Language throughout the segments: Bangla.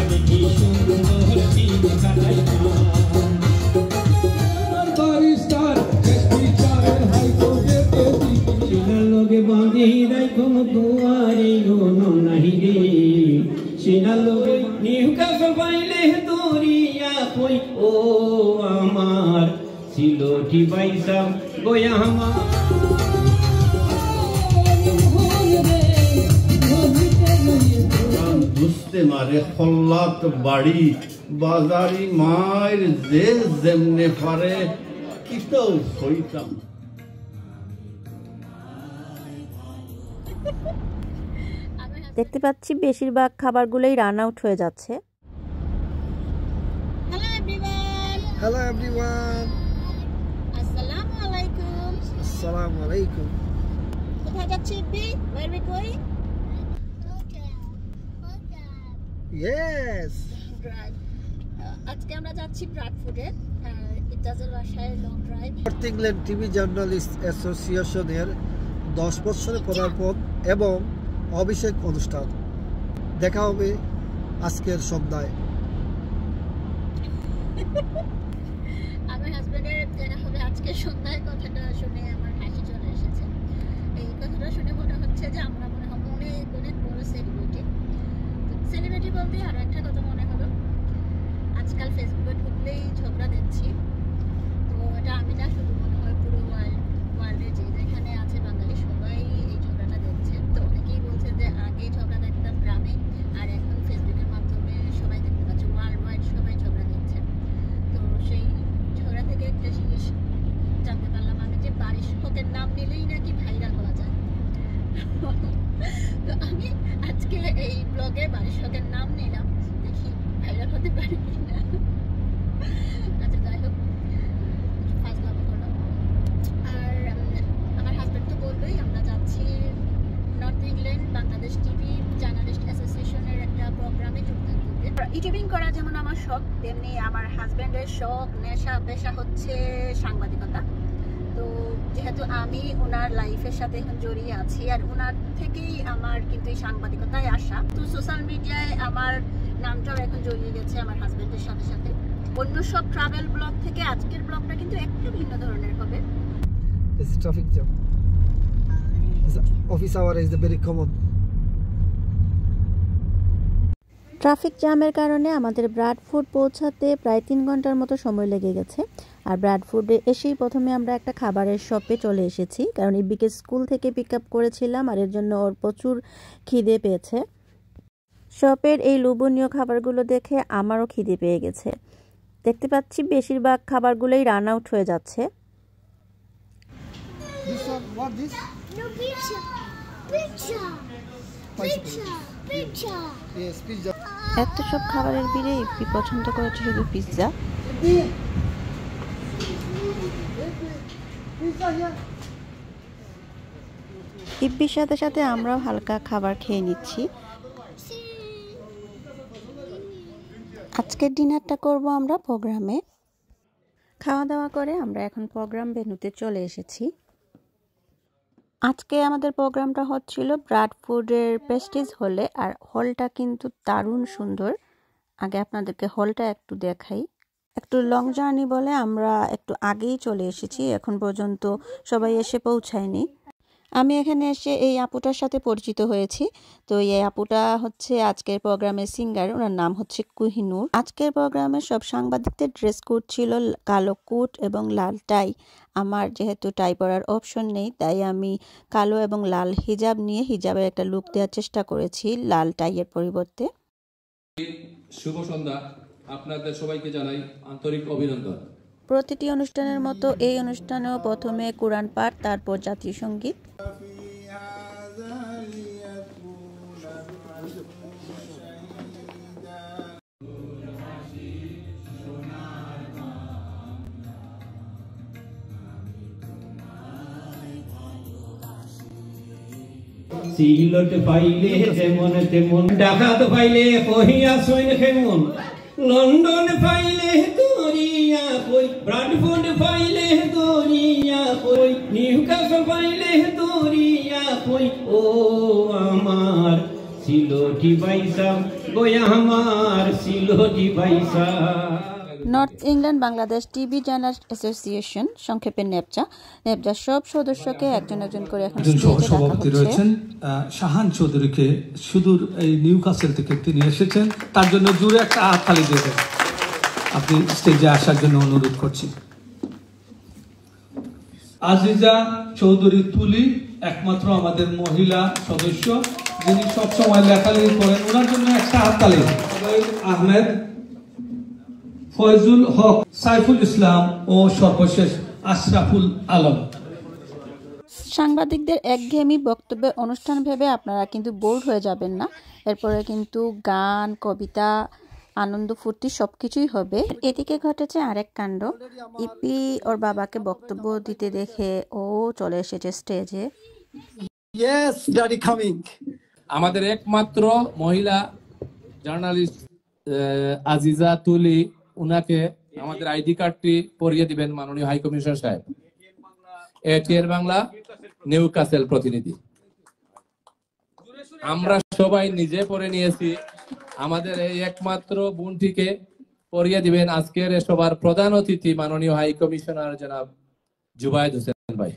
দেখি সুন্দর দিন কাটাইতাম লগে বাঁধি রাখো দুয়ারে গনো নাহি রে সেনা লগে নিউকা পাইলে দরিয়া কই ও আমার সিলোটি বাইসাম গোয়া আমার দুস্তে মারে খল্লাত বাড়ি বাজারি মায়ের যে যেমনে পারে কিতাও হইতাম দেখতে পাচ্ছি বেশিরভাগ খাবারগুলোই রান আউট হয়ে যাচ্ছে। হ্যালো এভরিওয়ান আসসালামু আলাইকুম। আসসালামু আলাইকুম। কোথায় যাচ্ছি B? Where we going? Yes. আজকে আমরা যাচ্ছি ব্রাডফোর্ডে। ইতাজের বাসায় long drive. North England TV journalist অ্যাসোসিয়েশনের 10 বছরের পদার্পণ এবং অভিষেক অনুষ্ঠান। দেখা হবে আজকের সন্ধ্যায়। আমার হাজবেন্ডের দেখা হবে আজকে সন্ধ্যায়। কথাটা শুনে আমার হাসি চলে এসেছে। এই কথাটা শুনে মনে হচ্ছে যে আমরা মনে হয় অনেক অনেক বড় সেলিব্রিটি বলতে আরো একটা কথা মনে হলো, আজকাল ফেসবুকে ঢুকলেই ঝগড়া দেখছি। তো এটা আমি না, শুধু মনে হয় পুরো ওয়ার্ল্ডে যে যেখানে আছে বাঙালি সবাই এই ঝগড়াটা দেখছে। তো অনেকেই বলছে যে আগে ঝগড়া দেখতাম গ্রামে, আর এখন ফেসবুকের মাধ্যমে সবাই দেখতে পাচ্ছে, ওয়ার্ল্ড ওয়াইড সবাই ঝগড়া দেখছে। তো সেই ঝগড়া থেকে একটা জিনিস জানতে পারলাম আমি, যে বাড়ির শোকের নাম নিলেই নাকি ভাইরাল হওয়া যায়। তো আমি আজকে এই ব্লগে বাড়ির শোকের নাম নিলাম, দেখি ভাইরাল হতে পারি কিনা। আচ্ছা যাই হোক, ফাজলামো করলাম। আর আমার হাজবেন্ড তো বললোই আমরা যাচ্ছি north England Bangladesh TV journalist অ্যাসোসিয়েশনের একটা প্রোগ্রামে যোগদান করতে। ইউটিউবিং করা যেমন আমার শখ, তেমনি আমার হাজবেন্ডের শখ, নেশা পেশা হচ্ছে সাংবাদিকতা। তো যেহেতু আমি ওনার লাইফের সাথে এখন জড়িয়ে আছি, আর ওনার থেকেই আমার কিন্তু এই সাংবাদিকতায় আসা। তো সোশ্যাল মিডিয়ায় আমার নামটাও এখন জড়িয়ে গেছে আমার হাজবেন্ডের সাথে সাথে। অন্য সব ট্রাভেল ব্লগ থেকে আজকের ব্লগটা কিন্তু একটু ভিন্ন ধরনের হবে। Traffic jam, office hour is very common. Traffic জ্যামের কারণে আমাদের ব্রাডফোর্ড পৌঁছাতে প্রায় 3 ঘন্টার মতো সময় লেগে গেছে। আর ব্রাডফোর্ডে এসেই প্রথমে আমরা একটা খাবারের শপে চলে এসেছি, কারণ ইব্বিকে স্কুল থেকে পিক আপ করেছিলাম আর এর জন্য ওর প্রচুর খিদে পেয়েছে। শপের এই লোভনীয় খাবারগুলো দেখে আমারও খিদে পেয়ে গেছে। দেখতে পাচ্ছি বেশিরভাগ খাবারগুলোই রান আউট হয়ে যাচ্ছে। এত সব খাবারের ভিড়ে ইব্বি পছন্দ করেছে শুধু পিৎজা। ইব্বির সাথে সাথে আমরাও হালকা খাবার খেয়ে নিচ্ছি। আজকের ডিনারটা করব আমরা প্রোগ্রামে। খাওয়া দাওয়া করে আমরা এখন প্রোগ্রাম ভেন্যুতে চলে এসেছি। আজকে আমাদের প্রোগ্রামটা হচ্ছিল ব্রাডফোর্ডের প্রেস্টিজ হলে, আর হলটা কিন্তু দারুণ সুন্দর। আগে আপনাদেরকে হলটা একটু দেখাই। একটু লং জার্নি বলে আমরা একটু আগেই চলে এসেছি, এখন পর্যন্ত সবাই এসে পৌঁছায়নি। আমি এখানে এসে এই আপুটার সাথে পরিচিত হয়েছি। তো এই আপুটা হচ্ছে আজকের প্রোগ্রামের সিঙ্গার, ওনার নাম হচ্ছে কোহিনুর। আজকের প্রোগ্রামে সব সাংবাদিকদের ড্রেস কোড ছিল কালো কোট এবং লাল টাই। আমার যেহেতু টাই পরার অপশন নেই, তাই আমি কালো এবং লাল হিজাব নিয়ে হিজাবের একটা লুক দেওয়ার চেষ্টা করেছি লাল টাইয়ের পরিবর্তে। শুভ সন্ধ্যা, আপনাদের সবাইকে জানাই আন্তরিক অভিনন্দন। প্রতিটি অনুষ্ঠানের মতো এই অনুষ্ঠানেও প্রথমে কোরআন পাঠ, তারপর জাতীয় সঙ্গীত। সিলট পাইলে যেমন তেমন, ডাকাত পাইলে কহিয়া সৈন কেমন, লন্ডন পাইলে দরিয়া কই, ব্রাডফোর্ড পাইলে দরিয়া কই, নিউকাসল পাইলে দরিয়া কই, ও আমার সিলোটি বাইসা গোয়া আমার সিলোটি বাইসা। North England Bangladesh TV journalist association, সংক্ষেপে নেপজা, নেপজার সব সদস্যকে একজন একজন করে এখন একজন সহসভাপতি রয়েছেন শাহান চৌধুরীকে সুদূর এই নিউক্যাসল থেকে তিনি এসেছেন, তার জন্য জুড়ে একটা হাততালি দিয়ে দেন। আপনি স্টেজে আসার জন্য অনুরোধ করছি। আজিজা চৌধুরী তুলি একমাত্র আমাদের মহিলা সদস্য যিনি সবসময় লেখালেখি করেন, ওনার জন্য একটা হাততালি। আহমেদ, ফয়জুল হক, সাইফুল ইসলাম ও সর্বশেষ আশরাফুল আলম। সাংবাদিকদের একঘেয়েমি বক্তব্যে অনুষ্ঠান ভেবে আপনারা কিন্তু বোর্ড হয়ে যাবেন না। এরপরে কিন্তু গান, কবিতা, আনন্দ ফুর্তি সবকিছুই হবে। এদিকে ঘটেছে আরেক কাণ্ড। ইপি ওর বাবাকে বক্তব্য দিতে দেখে ও চলে এসেছে স্টেজে। Yes, Daddy coming. আমাদের একমাত্র মহিলা জার্নালিস্ট আজিজা তুলি, উনাকে আমাদের আইডি কার্ডটি পরিয়ে দিবেন মাননীয় হাই কমিশনার সাহেব। এটিএর বাংলা নিউক্যাসল প্রতিনিধি। আমরা সবাই নিজে পরে নিয়েছি, আমাদের এই একমাত্র বোনটিকে পরিয়ে দিবেন আজকের সবার প্রধান অতিথি মাননীয় হাই কমিশনার জনাব জুবায়েদ হোসেন ভাই।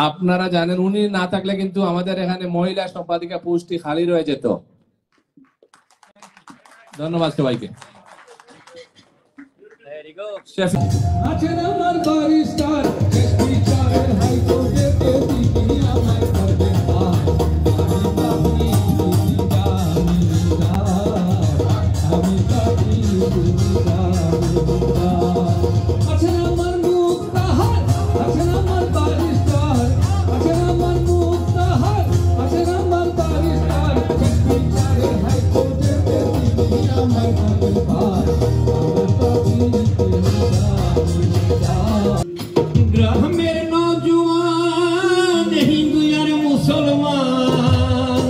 আপনারা জানেন উনি না থাকলে কিন্তু আমাদের এখানে মহিলা সম্পাদিকা পোস্টটি খালি রয়ে যেত। ধন্যবাদ সবাইকে। গ্রামের নওজোয়ান হিন্দু আর মুসলমান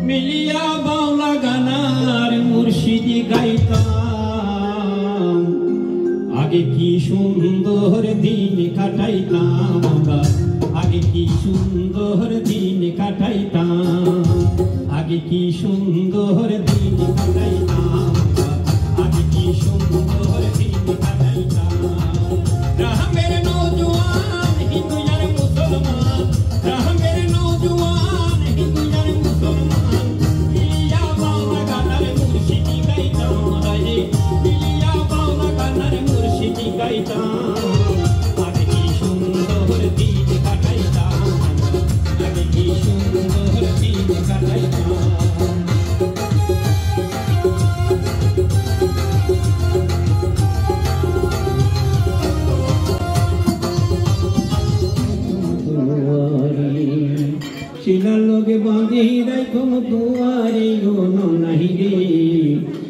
মিলিয়া বাউলা গানার মুর্শিদি গাইতাম। আগে কি সুন্দর দিন কাটাইতাম আমরা, আগে কি সুন্দর দিন কাটাইতাম, আগে কি সুন্দর দিন কাটাইতাম, আগে কি সুন্দর দিন কাটাইতাম। গ্রামের নওজোয়ান হিন্দু আর মুসলমান, গ্রামের নওজোয়ান হিন্দু আর মুসলমান মিলিয়া বাউলা গানার মুর্শিদি গাইতাম, রে মিলিয়া বাউলা গানার মুর্শিদি গাইতাম। আগে কি সুন্দর দিন কাটাইতাম, আগে কি সুন্দর দিন কাটাইতাম। সিনার লগে বাঁধি রাখম দুয়ারে ওনো নাহি রে,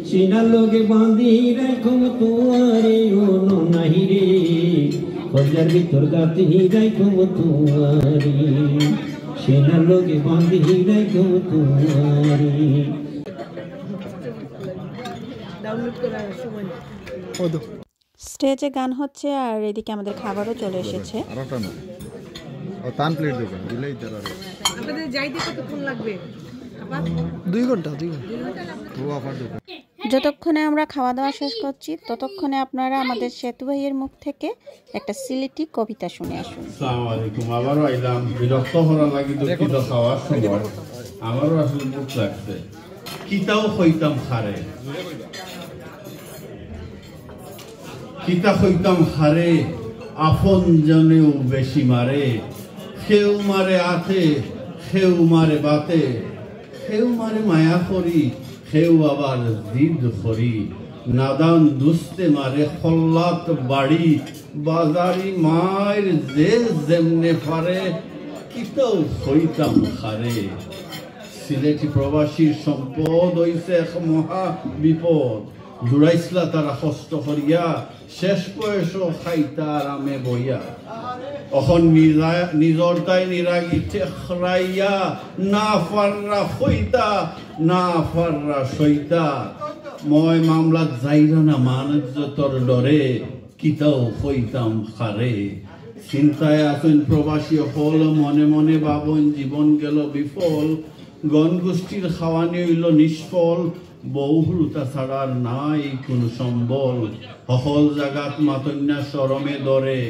সিনার লগে বাঁধি রাখম দুয়ারে ওনো নাহি রে, খোঁজার ভিতর গাতি রাখম দুয়ারে, সিনার লগে বাঁধি রাখম দুয়ারে। স্টেজে গান হচ্ছে আর এদিকে আমাদের খাবারও চলে এসেছে। যতক্ষণে আমরা খাওয়া দাওয়া শেষ করছি ততক্ষণে আপনারা আমাদের সেতু ভাইয়ের মুখ থেকে একটা সিলেটি কবিতা শুনে আসুন। আসসালামু আলাইকুম। আবারও আইলাম, বিরক্ত করা লাগি দুঃখিত খাওয়ার সময় আমারও আসলে মুখ লাগছে। কিতাও হইতাম খারে, কিতা হইতাম খারে, আপন জনেও বেশি মারে, কেউ মারে আতে, কেউ মারে বাতে, কেউ মারে মায়া করি, কেউ আবার জিদ করি, নাদান দুস্তে মারে খল্লাত বাড়ি, বাজারি মায়ের যে যেমনে পারে, কিতাও হইতাম খারে। সিলেটি প্রবাসীর সম্পদ হইছে এক মহা বিপদ, জুড়াইছিলা তারা কষ্ট করিয়া, শেষ বয়সও খাইতা আরামে বইয়া, অখন নিজর তাই নিরাগি ঠেখরাইয়া, না ফাররা হইতা না ফাররা সইতা, ময় মামলাত যাইরা না মানজ্জতর ডরে, কিতাও হইতাম খারে। চিন্তায় আছেন প্রবাসী হল, মনে মনে ভাবন জীবন গেল বিফল, গণগোষ্ঠীর খাওয়ানি হইল নিষ্ফল, বহুরুতা ছাড়ার নাই কোনো সম্বল, হহল জাগাত মাতন্যা শরমে দরে,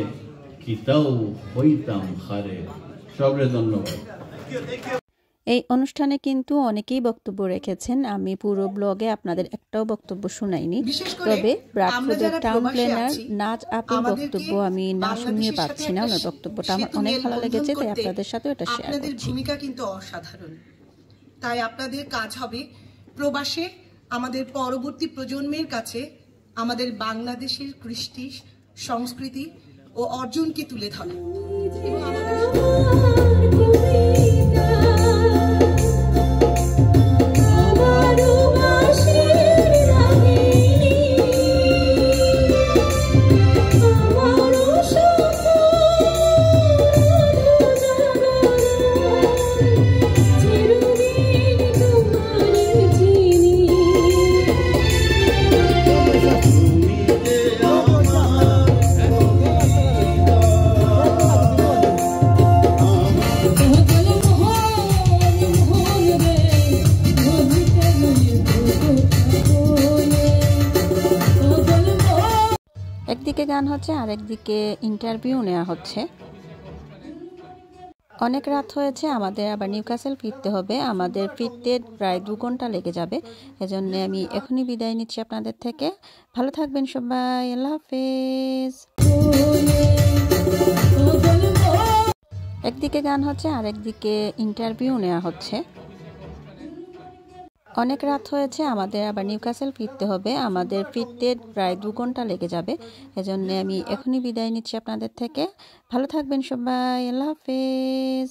কিতাও হইতাম খারে। সবরে ধন্যবাদ। এই অনুষ্ঠানে কিন্তু অনেকেই বক্তব্য রেখেছেন, আমি পুরো ব্লগে আপনাদের একটাও বক্তব্য শোনাইনি, তবে ব্রাডফোর্ডের টাউন প্ল্যানার নাজ আপুর বক্তব্য আমি না শুনিয়ে পাচ্ছি না। ওনার বক্তব্যটা আমার অনেক ভালো লেগেছে, তাই আপনাদের সাথে এটা শেয়ার করছি। আপনাদের ভূমিকা কিন্তু অসাধারণ, তাই আপনাদের কাজ হবে প্রবাসে আমাদের পরবর্তী প্রজন্মের কাছে আমাদের বাংলাদেশের কৃষ্টি, সংস্কৃতি ও অর্জনকে তুলে ধরা এবং একদিকে গান হচ্ছে আর একদিকে ইন্টারভিউ নেওয়া হচ্ছে। অনেক রাত হয়েছে, আমাদের আবার নিউক্যাসল ফিরতে হবে, আমাদের ফিরতে প্রায় 2 ঘন্টা লেগে যাবে। এজন্য আমি এখনই বিদায় নিচ্ছি আপনাদের থেকে। ভালো থাকবেন সবাই, আল্লাহ হাফেজ। একদিকে গান হচ্ছে আর একদিকে ইন্টারভিউ নেওয়া হচ্ছে। অনেক রাত হয়েছে, আমাদের আবার নিউক্যাসল ফিরতে হবে, আমাদের ফিরতে প্রায় 2 ঘন্টা লেগে যাবে। এজন্য আমি এখনই বিদায় নিচ্ছি আপনাদের থেকে। ভালো থাকবেন সবাই, আল্লাহ হাফেজ।